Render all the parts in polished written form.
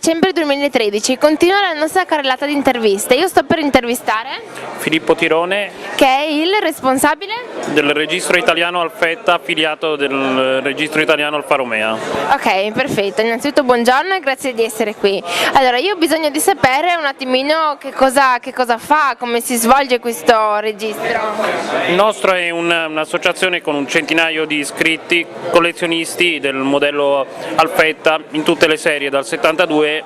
dicembre 2013, continua la nostra carrellata di interviste. Io sto per intervistare Filippo Tirone, che è il responsabile. del registro italiano Alfetta, affiliato del registro italiano Alfa Romeo. Ok, perfetto. Innanzitutto buongiorno e grazie di essere qui. Allora, io ho bisogno di sapere un attimino che cosa fa, come si svolge questo registro. Il nostro è un'associazione con un centinaio di iscritti, collezionisti del modello Alfetta in tutte le serie dal 72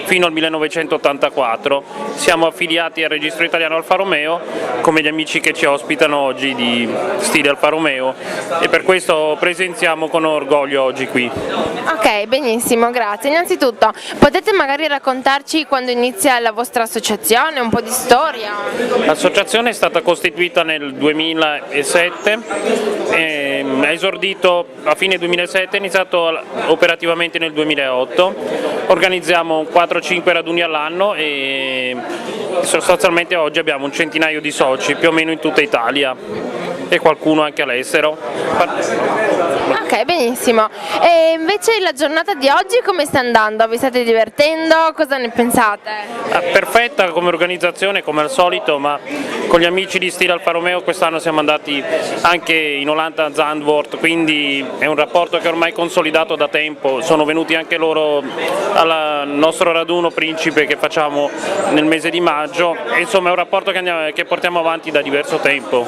fino al 1984. Siamo affiliati al registro italiano Alfa Romeo, come gli amici che ci ospitano oggi di stile Alfa Romeo, e per questo presenziamo con orgoglio oggi qui. Ok, benissimo, grazie. Innanzitutto, potete magari raccontarci quando inizia la vostra associazione, un po' di storia? L'associazione è stata costituita nel 2007, ha esordito a fine 2007, è iniziato operativamente nel 2008, organizziamo 4-5 raduni all'anno e sostanzialmente oggi abbiamo un centinaio di soci, più o meno in tutta Italia e qualcuno anche all'estero. Ok, benissimo. E invece la giornata di oggi come sta andando? Vi state divertendo? Cosa ne pensate? Perfetta come organizzazione, come al solito, ma con gli amici di stile Alfa Romeo quest'anno siamo andati anche in Olanda a Zandvoort, quindi è un rapporto che è ormai consolidato da tempo. Sono venuti anche loro al nostro raduno principe che facciamo nel mese di maggio e insomma è un rapporto che portiamo avanti da diverso tempo,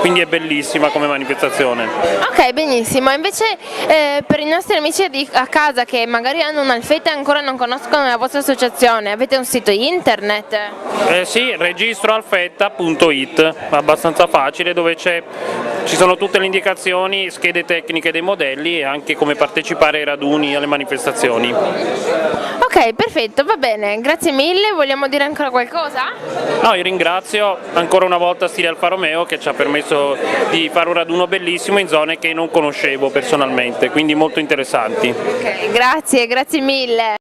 quindi è bellissima come manifestazione. Ok, benissimo. Invece per i nostri amici a casa che magari hanno un'Alfetta e ancora non conoscono la vostra associazione, avete un sito internet? Sì, registroalfetta.it, abbastanza facile, dove ci sono tutte le indicazioni, schede tecniche dei modelli e anche come partecipare ai raduni, alle manifestazioni. Ok, perfetto, va bene, grazie mille. Vogliamo dire ancora qualcosa? No, io ringrazio ancora una volta Stile Alfa Romeo che ci ha permesso di fare un raduno bellissimo in zone che non conoscevo personalmente, quindi molto interessanti. Ok, grazie mille.